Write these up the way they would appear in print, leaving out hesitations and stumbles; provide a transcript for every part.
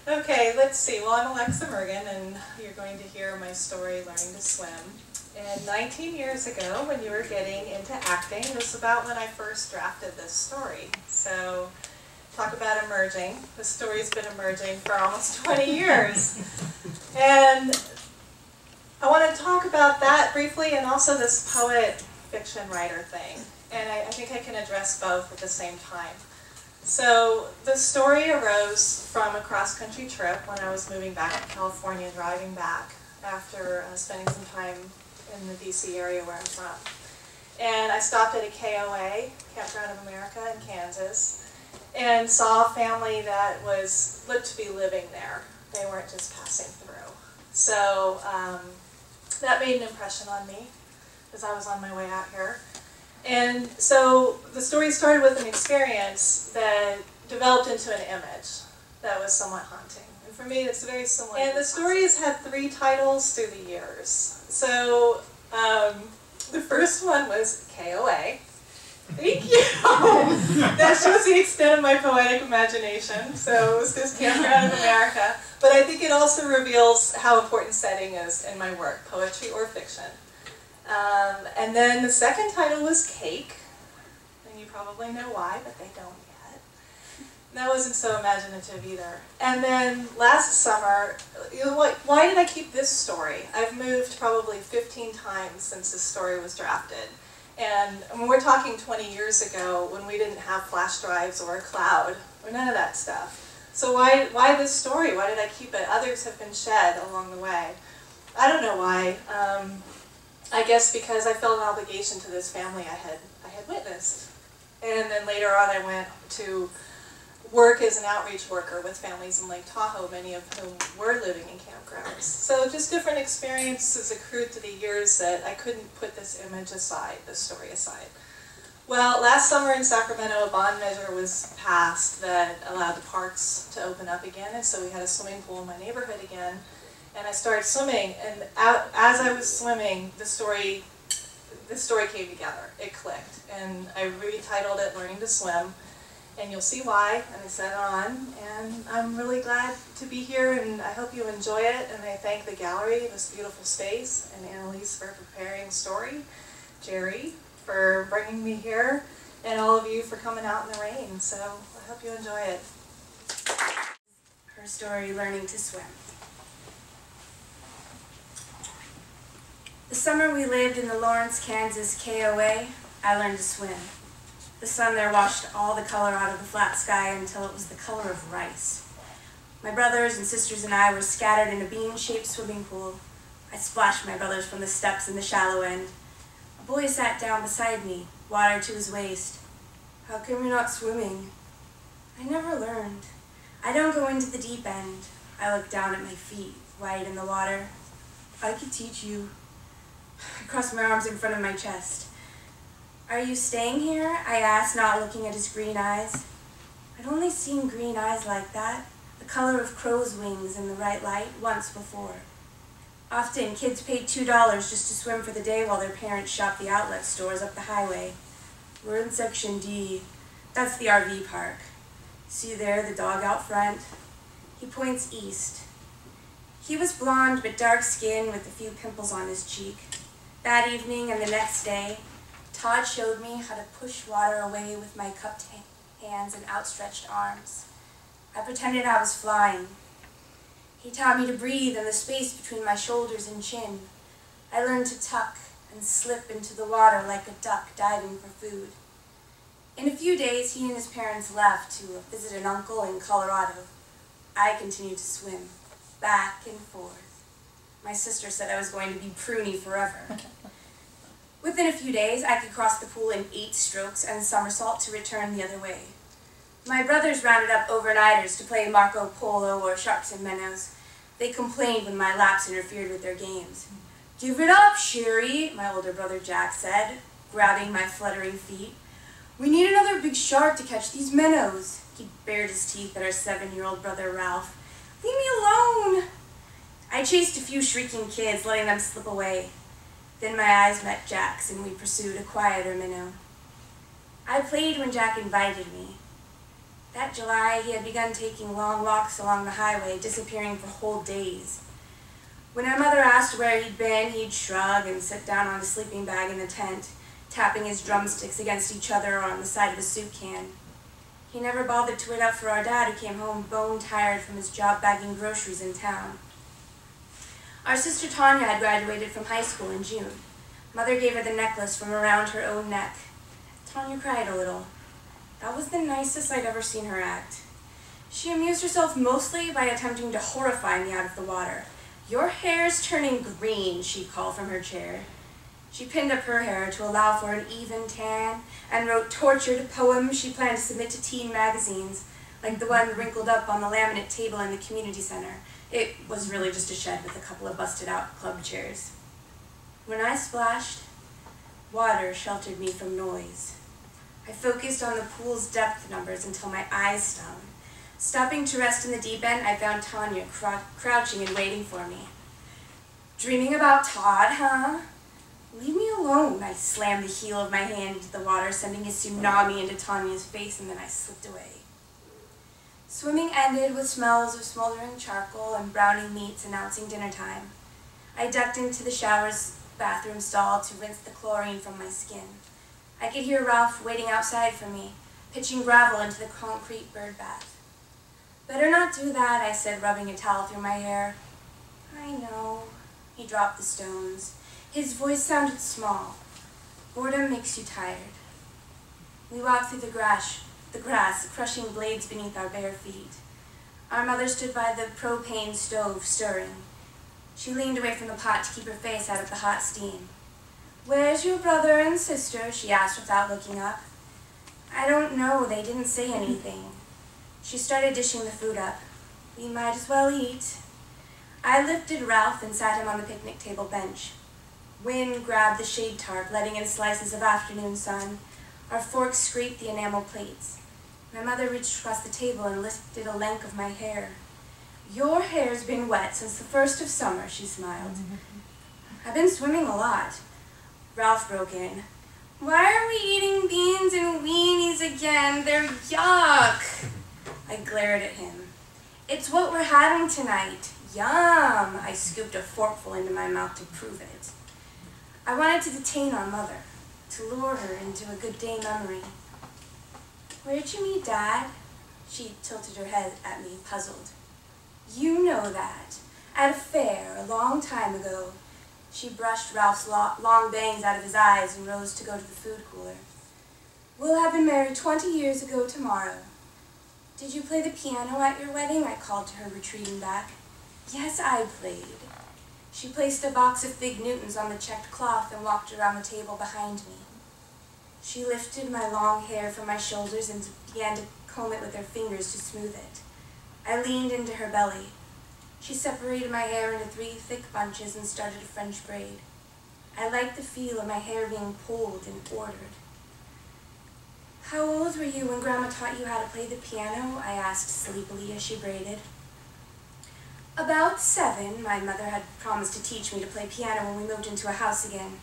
Okay, let's see. Well, I'm Alexa Mergen, and you're going to hear my story, Learning to Swim. And 19 years ago, when you were getting into acting, was about when I first drafted this story. So, talk about emerging. The story's been emerging for almost 20 years. And I want to talk about that briefly, and also this poet-fiction writer thing. And I think I can address both at the same time. So the story arose from a cross-country trip when I was moving back to California, driving back after spending some time in the DC area where I'm from. And I stopped at a KOA, Campground of America in Kansas, and saw a family that looked to be living there. They weren't just passing through. So that made an impression on me as I was on my way out here. And so the story started with an experience that developed into an image that was somewhat haunting. And for me, it's very similar. And the story has had 3 titles through the years. So the first one was KOA. Thank you! That shows the extent of my poetic imagination. So it was just Campground of America. But I think it also reveals how important setting is in my work, poetry or fiction. And then the second title was Cake, and you probably know why, but they don't yet. That wasn't so imaginative either. And then last summer, why did I keep this story? I've moved probably 15 times since this story was drafted. And when we're talking 20 years ago, when we didn't have flash drives or a cloud, or none of that stuff. So why this story? Why did I keep it? Others have been shed along the way. I don't know why. I guess because I felt an obligation to this family I had witnessed. And then later on I went to work as an outreach worker with families in Lake Tahoe, many of whom were living in campgrounds. So just different experiences accrued through the years that I couldn't put this image aside, this story aside. Well, last summer in Sacramento, a bond measure was passed that allowed the parks to open up again, and so we had a swimming pool in my neighborhood again. And I started swimming, and as I was swimming, the story came together. It clicked, and I retitled it "Learning to Swim," and you'll see why. And I set it on, and I'm really glad to be here, and I hope you enjoy it. And I thank the gallery, this beautiful space, and Analise for preparing the story, Jerry for bringing me here, and all of you for coming out in the rain. So I hope you enjoy it. Her story, Learning to Swim. The summer we lived in the Lawrence, Kansas KOA, I learned to swim. The sun there washed all the color out of the flat sky until it was the color of rice. My brothers and sisters and I were scattered in a bean-shaped swimming pool. I splashed my brothers from the steps in the shallow end. A boy sat down beside me, water to his waist. How come you're not swimming? I never learned. I don't go into the deep end. I look down at my feet, white in the water. I could teach you. I crossed my arms in front of my chest. Are you staying here? I asked, not looking at his green eyes. I'd only seen green eyes like that, the color of crow's wings in the right light, once before. Often, kids paid $2 just to swim for the day while their parents shopped the outlet stores up the highway. We're in Section D. That's the RV park. See there, the dog out front? He points east. He was blonde but dark skinned with a few pimples on his cheek. That evening and the next day, Todd showed me how to push water away with my cupped hands and outstretched arms. I pretended I was flying. He taught me to breathe in the space between my shoulders and chin. I learned to tuck and slip into the water like a duck diving for food. In a few days, he and his parents left to visit an uncle in Colorado. I continued to swim, back and forth. My sister said I was going to be pruny forever. Within a few days, I could cross the pool in 8 strokes and somersault to return the other way. My brothers rounded up overnighters to play Marco Polo or sharks and minnows. They complained when my laps interfered with their games. Give it up, Sherry, my older brother Jack said, grabbing my fluttering feet. We need another big shark to catch these minnows. He bared his teeth at our 7-year-old brother Ralph. Leave me alone. I chased a few shrieking kids, letting them slip away. Then my eyes met Jack's, and we pursued a quieter minnow. I played when Jack invited me. That July, he had begun taking long walks along the highway, disappearing for whole days. When our mother asked where he'd been, he'd shrug and sit down on his sleeping bag in the tent, tapping his drumsticks against each other or on the side of a soup can. He never bothered to wait up for our dad, who came home bone-tired from his job bagging groceries in town. Our sister Tanya had graduated from high school in June. Mother gave her the necklace from around her own neck. Tanya cried a little. That was the nicest I'd ever seen her act. She amused herself mostly by attempting to horrify me out of the water. "Your hair's turning green," she called from her chair. She pinned up her hair to allow for an even tan and wrote tortured poems she planned to submit to teen magazines, like the one wrinkled up on the laminate table in the community center. It was really just a shed with a couple of busted-out club chairs. When I splashed, water sheltered me from noise. I focused on the pool's depth numbers until my eyes stung. Stopping to rest in the deep end, I found Tanya crouching and waiting for me. "Dreaming about Todd, huh?" "Leave me alone." I slammed the heel of my hand into the water, sending a tsunami into Tanya's face, and then I slipped away. Swimming ended with smells of smoldering charcoal and browning meats announcing dinner time. I ducked into the shower's bathroom stall to rinse the chlorine from my skin. I could hear Ralph waiting outside for me, pitching gravel into the concrete bird bath. "Better not do that," I said, rubbing a towel through my hair. "I know." He dropped the stones. His voice sounded small. "Boredom makes you tired." We walked through the grass, crushing blades beneath our bare feet. Our mother stood by the propane stove, stirring. She leaned away from the pot to keep her face out of the hot steam. "Where's your brother and sister?" she asked without looking up. "I don't know. They didn't say anything." She started dishing the food up. "We might as well eat." I lifted Ralph and sat him on the picnic table bench. Wind grabbed the shade tarp, letting in slices of afternoon sun. Our forks scraped the enamel plates. My mother reached across the table and lifted a length of my hair. "Your hair's been wet since the first of summer," she smiled. "I've been swimming a lot." Ralph broke in. "Why are we eating beans and weenies again? They're yuck." I glared at him. "It's what we're having tonight." "Yum!" I scooped a forkful into my mouth to prove it. I wanted to detain our mother, to lure her into a good day memory. "Where'd you meet Dad?" She tilted her head at me, puzzled. "You know that. At a fair, a long time ago." She brushed Ralph's long bangs out of his eyes and rose to go to the food cooler. "We'll have been married 20 years ago tomorrow." "Did you play the piano at your wedding?" I called to her, retreating back. "Yes, I played." She placed a box of Fig Newtons on the checked cloth and walked around the table behind me. She lifted my long hair from my shoulders and began to comb it with her fingers to smooth it. I leaned into her belly. She separated my hair into 3 thick bunches and started a French braid. I liked the feel of my hair being pulled and ordered. "How old were you when Grandma taught you how to play the piano?" I asked sleepily as she braided. "About 7. My mother had promised to teach me to play piano when we moved into a house again."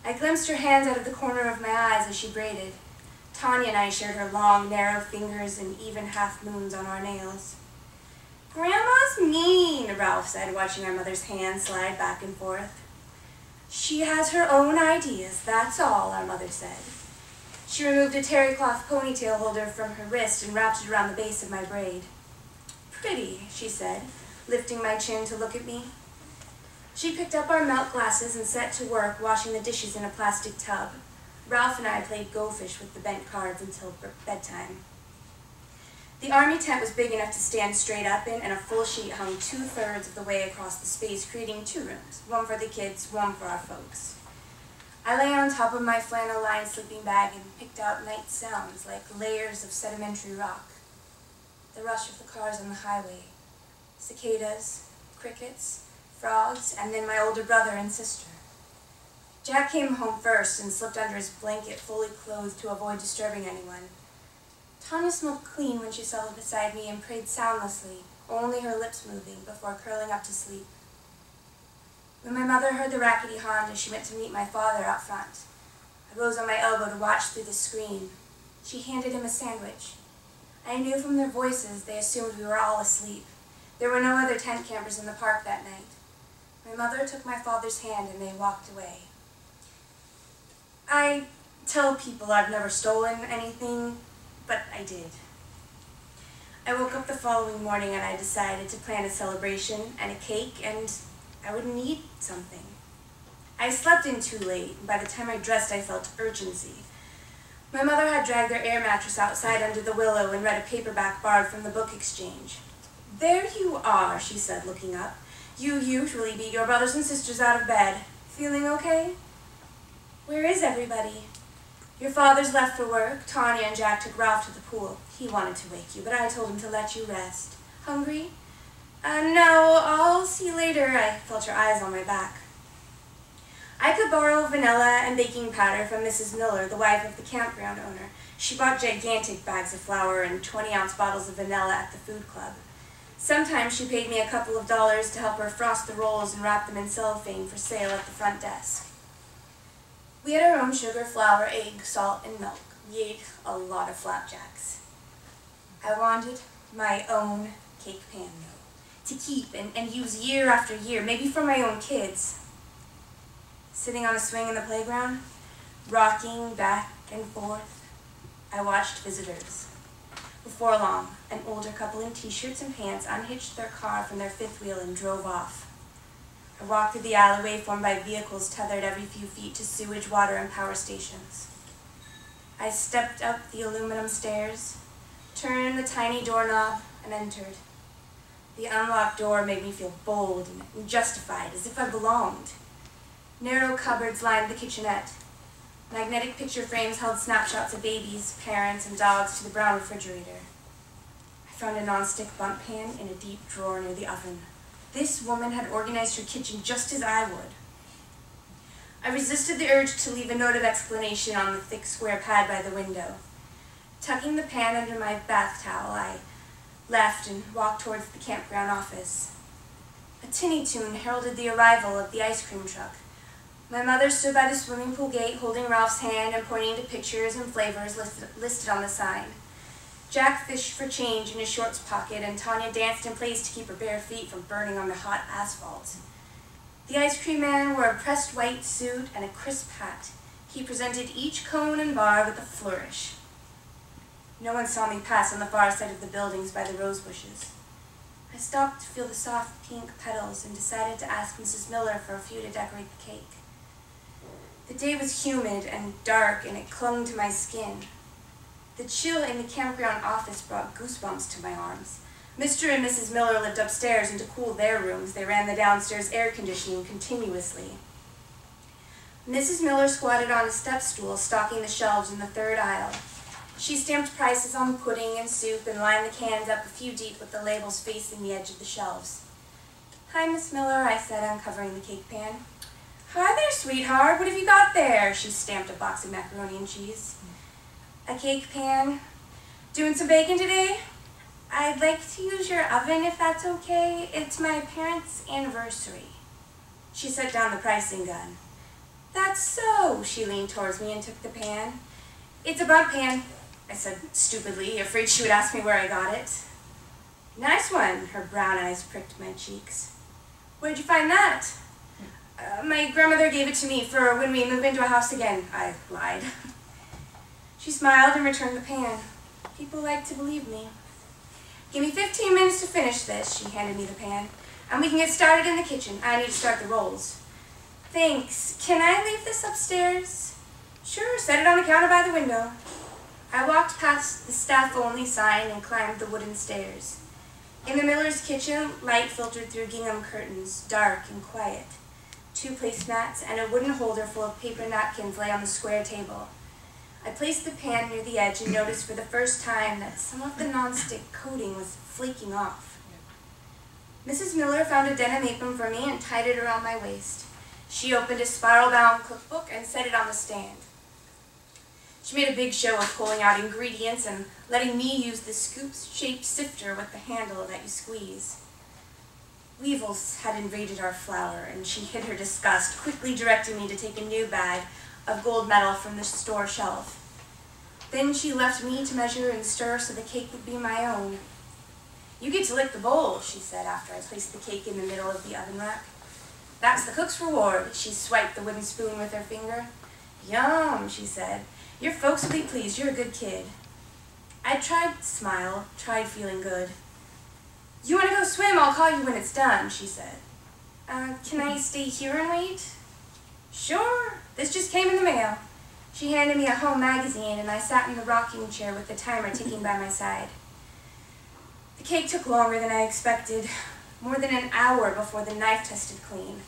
I glimpsed her hands out of the corner of my eyes as she braided. Tanya and I shared her long, narrow fingers and even half-moons on our nails. "Grandma's mean," Ralph said, watching our mother's hands slide back and forth. "She has her own ideas, that's all," our mother said. She removed a terry cloth ponytail holder from her wrist and wrapped it around the base of my braid. "Pretty," she said, lifting my chin to look at me. She picked up our milk glasses and set to work washing the dishes in a plastic tub. Ralph and I played Go Fish with the bent cards until bedtime. The army tent was big enough to stand straight up in, and a full sheet hung 2/3 of the way across the space, creating 2 rooms, one for the kids, one for our folks. I lay on top of my flannel-lined sleeping bag and picked out night sounds like layers of sedimentary rock. The rush of the cars on the highway, cicadas, crickets, frogs, and then my older brother and sister. Jack came home first and slipped under his blanket, fully clothed to avoid disturbing anyone. Tanya smelled clean when she settled beside me and prayed soundlessly, only her lips moving before curling up to sleep. When my mother heard the rackety Honda, she went to meet my father out front. I rose on my elbow to watch through the screen. She handed him a sandwich. I knew from their voices they assumed we were all asleep. There were no other tent campers in the park that night. My mother took my father's hand and they walked away. I tell people I've never stolen anything, but I did. I woke up the following morning and I decided to plan a celebration and a cake, and I would need something. I slept in too late, and by the time I dressed I felt urgency. My mother had dragged their air mattress outside under the willow and read a paperback borrowed from the book exchange. "There you are," she said, looking up. "You usually beat your brothers and sisters out of bed. Feeling okay?" "Where is everybody?" "Your father's left for work. Tanya and Jack took Ralph to the pool. He wanted to wake you, but I told him to let you rest. Hungry?" No, I'll see you later." I felt her eyes on my back. I could borrow vanilla and baking powder from Mrs. Miller, the wife of the campground owner. She bought gigantic bags of flour and 20-ounce bottles of vanilla at the food club. Sometimes she paid me a couple of dollars to help her frost the rolls and wrap them in cellophane for sale at the front desk. We had our own sugar, flour, egg, salt, and milk. We ate a lot of flapjacks. I wanted my own cake pan, though, to keep and use year after year, maybe for my own kids. Sitting on a swing in the playground, rocking back and forth, I watched visitors. Before long, an older couple in t-shirts and pants unhitched their car from their fifth wheel and drove off. I walked through the alleyway formed by vehicles tethered every few feet to sewage, water, and power stations. I stepped up the aluminum stairs, turned the tiny doorknob, and entered. The unlocked door made me feel bold and justified, as if I belonged. Narrow cupboards lined the kitchenette. Magnetic picture frames held snapshots of babies, parents, and dogs to the brown refrigerator. I found a non-stick bump pan in a deep drawer near the oven. This woman had organized her kitchen just as I would. I resisted the urge to leave a note of explanation on the thick square pad by the window. Tucking the pan under my bath towel, I left and walked towards the campground office. A tinny tune heralded the arrival of the ice cream truck. My mother stood by the swimming pool gate holding Ralph's hand and pointing to pictures and flavors listed on the sign. Jack fished for change in his shorts pocket, and Tanya danced in place to keep her bare feet from burning on the hot asphalt. The ice cream man wore a pressed white suit and a crisp hat. He presented each cone and bar with a flourish. No one saw me pass on the far side of the buildings by the rose bushes. I stopped to feel the soft pink petals and decided to ask Mrs. Miller for a few to decorate the cake. The day was humid and dark, and it clung to my skin. The chill in the campground office brought goosebumps to my arms. Mr. and Mrs. Miller lived upstairs, and to cool their rooms, they ran the downstairs air conditioning continuously. Mrs. Miller squatted on a step stool, stocking the shelves in the third aisle. She stamped prices on pudding and soup and lined the cans up a few deep with the labels facing the edge of the shelves. "Hi, Miss Miller," I said, uncovering the cake pan. "Hi there, sweetheart. What have you got there?" She stamped a box of macaroni and cheese. "A cake pan. Doing some baking today? I'd like to use your oven if that's okay. It's my parents' anniversary." She set down the pricing gun. "That's so." She leaned towards me and took the pan. "It's a bump pan," I said stupidly, afraid she would ask me where I got it. "Nice one." Her brown eyes pricked my cheeks. "Where'd you find that?" My grandmother gave it to me for when we move into a house again," I lied. She smiled and returned the pan. People like to believe me. "Give me 15 minutes to finish this." She handed me the pan. "And we can get started in the kitchen. I need to start the rolls." "Thanks. Can I leave this upstairs?" "Sure, set it on the counter by the window." I walked past the staff-only sign and climbed the wooden stairs. In the Miller's kitchen, light filtered through gingham curtains, dark and quiet. 2 placemats and a wooden holder full of paper napkins lay on the square table. I placed the pan near the edge and noticed for the first time that some of the non-stick coating was flaking off. Mrs. Miller found a denim apron for me and tied it around my waist. She opened a spiral-bound cookbook and set it on the stand. She made a big show of pulling out ingredients and letting me use the scoop-shaped sifter with the handle that you squeeze. Weevils had invaded our flour, and she hid her disgust, quickly directing me to take a new bag of gold metal from the store shelf. Then she left me to measure and stir so the cake would be my own. "You get to lick the bowl," she said after I placed the cake in the middle of the oven rack. "That's the cook's reward." She swiped the wooden spoon with her finger. "Yum," she said. "Your folks will be pleased. You're a good kid." I tried to smile, tried feeling good. "You want to go swim? I'll call you when it's done," she said. Can I stay here and wait?" "Sure. This just came in the mail." She handed me a home magazine, and I sat in the rocking chair with the timer ticking by my side. The cake took longer than I expected, more than an hour before the knife tested clean.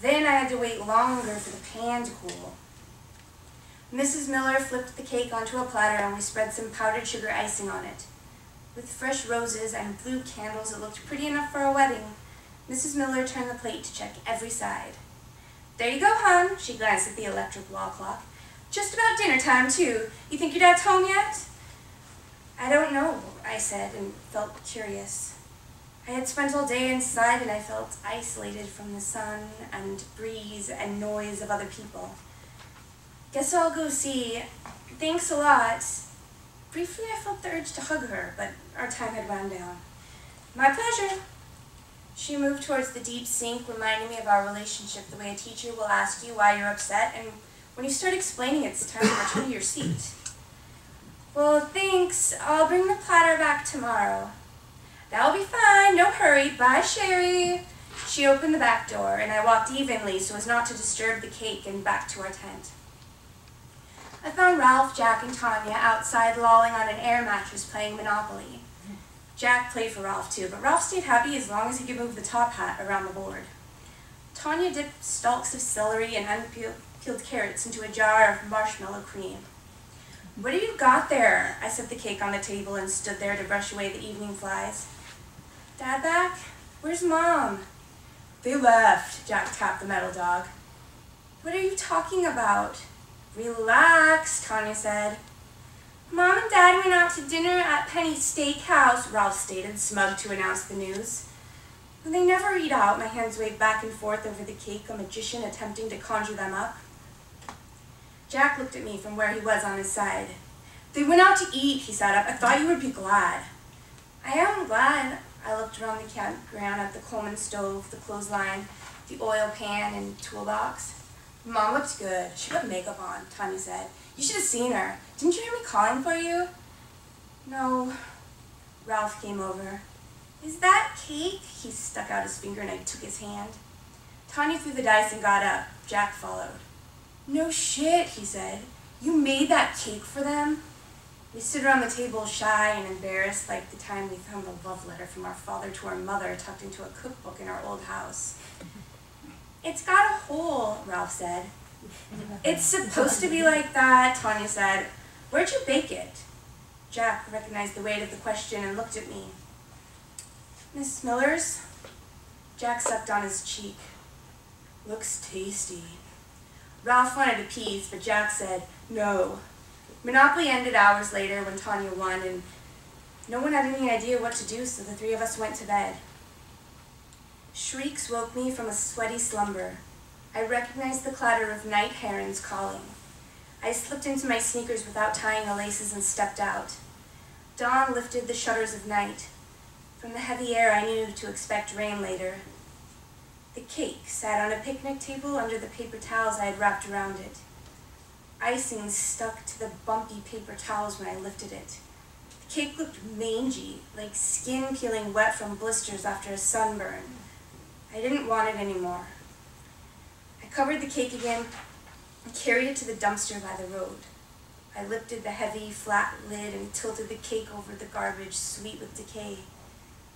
Then I had to wait longer for the pan to cool. Mrs. Miller flipped the cake onto a platter, and we spread some powdered sugar icing on it. With fresh roses and blue candles, it looked pretty enough for a wedding. Mrs. Miller turned the plate to check every side. "There you go, hon." She glanced at the electric wall clock. "Just about dinner time, too. You think your dad's home yet?" "I don't know," I said, and felt curious. I had spent all day inside, and I felt isolated from the sun and breeze and noise of other people. "Guess I'll go see. Thanks a lot." Briefly, I felt the urge to hug her, but our time had wound down. "My pleasure." She moved towards the deep sink, reminding me of our relationship, the way a teacher will ask you why you're upset, and when you start explaining, it's time to return to your seat. "Well, thanks. I'll bring the platter back tomorrow." "That'll be fine. No hurry. Bye, Sherry." She opened the back door, and I walked evenly so as not to disturb the cake and back to our tent. I found Ralph, Jack, and Tanya outside lolling on an air mattress playing Monopoly. Jack played for Ralph too, but Ralph stayed happy as long as he could move the top hat around the board. Tanya dipped stalks of celery and unpeeled carrots into a jar of marshmallow cream. "What have you got there?" I set the cake on the table and stood there to brush away the evening flies. "Dad back? Where's Mom?" "They left." Jack tapped the metal dog. "What are you talking about?" "Relax," Tanya said. "Mom and Dad went out to dinner at Penny's Steakhouse," Ralph stated, smug to announce the news. "They never eat out." My hands waved back and forth over the cake, a magician attempting to conjure them up. Jack looked at me from where he was on his side. "They went out to eat," he sat up. "I thought you would be glad." "I am glad." I looked around the campground at the Coleman stove, the clothesline, the oil pan, and toolbox. "Mom looked good. She put makeup on," Tanya said. "You should have seen her. Didn't you hear me calling for you?" "No." Ralph came over. "Is that cake?" He stuck out his finger and I took his hand. Tanya threw the dice and got up. Jack followed. "No shit," he said. "You made that cake for them?" We stood around the table shy and embarrassed, like the time we found the love letter from our father to our mother tucked into a cookbook in our old house. "It's got a hole," Ralph said. "It's supposed to be like that," Tanya said. "Where'd you bake it?" Jack recognized the weight of the question and looked at me. "Miss Miller's?" Jack sucked on his cheek. "Looks tasty." Ralph wanted a piece, but Jack said no. Monopoly ended hours later when Tanya won, and no one had any idea what to do, so the three of us went to bed. Shrieks woke me from a sweaty slumber. I recognized the clatter of night herons calling. I slipped into my sneakers without tying the laces and stepped out. Dawn lifted the shutters of night. From the heavy air, I knew to expect rain later. The cake sat on a picnic table under the paper towels I had wrapped around it. Icing stuck to the bumpy paper towels when I lifted it. The cake looked mangy, like skin peeling wet from blisters after a sunburn. I didn't want it anymore. I covered the cake again and carried it to the dumpster by the road. I lifted the heavy, flat lid and tilted the cake over the garbage, sweet with decay.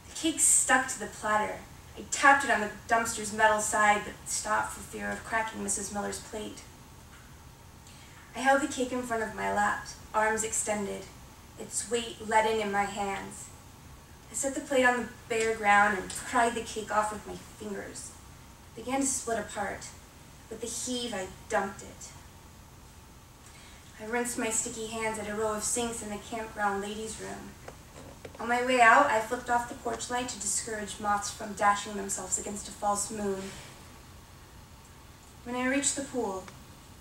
The cake stuck to the platter. I tapped it on the dumpster's metal side, but stopped for fear of cracking Mrs. Miller's plate. I held the cake in front of my lap, arms extended, its weight leaden in my hands. I set the plate on the bare ground and pried the cake off with my fingers. It began to split apart. With a heave, I dumped it. I rinsed my sticky hands at a row of sinks in the campground ladies' room. On my way out, I flipped off the porch light to discourage moths from dashing themselves against a false moon. When I reached the pool,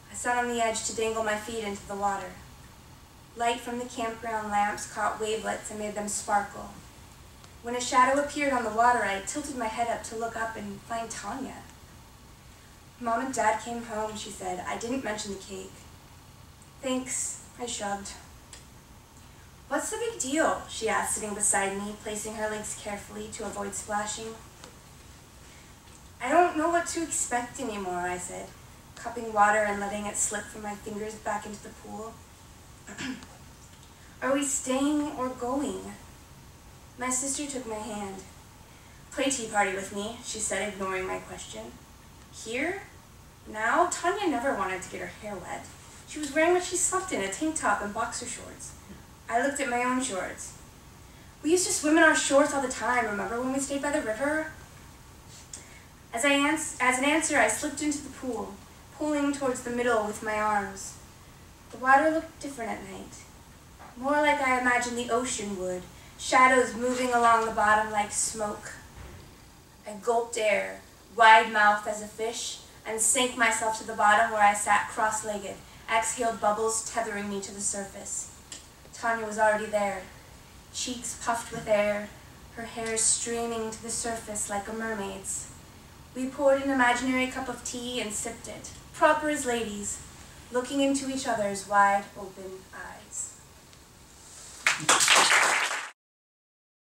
I sat on the edge to dangle my feet into the water. Light from the campground lamps caught wavelets and made them sparkle. When a shadow appeared on the water, I tilted my head up to look up and find Tanya. Mom and Dad came home, she said. I didn't mention the cake. Thanks, I shrugged. What's the big deal? She asked, sitting beside me, placing her legs carefully to avoid splashing. I don't know what to expect anymore, I said, cupping water and letting it slip from my fingers back into the pool. Are we staying or going? My sister took my hand. Play tea party with me, she said, ignoring my question. Here? Now? Tanya never wanted to get her hair wet. She was wearing what she slept in, a tank top and boxer shorts. I looked at my own shorts. We used to swim in our shorts all the time, remember when we stayed by the river? As an answer, I slipped into the pool, pulling towards the middle with my arms. The water looked different at night, more like I imagined the ocean would, shadows moving along the bottom like smoke. I gulped air, wide-mouthed as a fish, and sank myself to the bottom where I sat cross-legged, exhaled bubbles tethering me to the surface. Tanya was already there, cheeks puffed with air, her hair streaming to the surface like a mermaid's. We poured an imaginary cup of tea and sipped it, proper as ladies, looking into each other's wide-open eyes.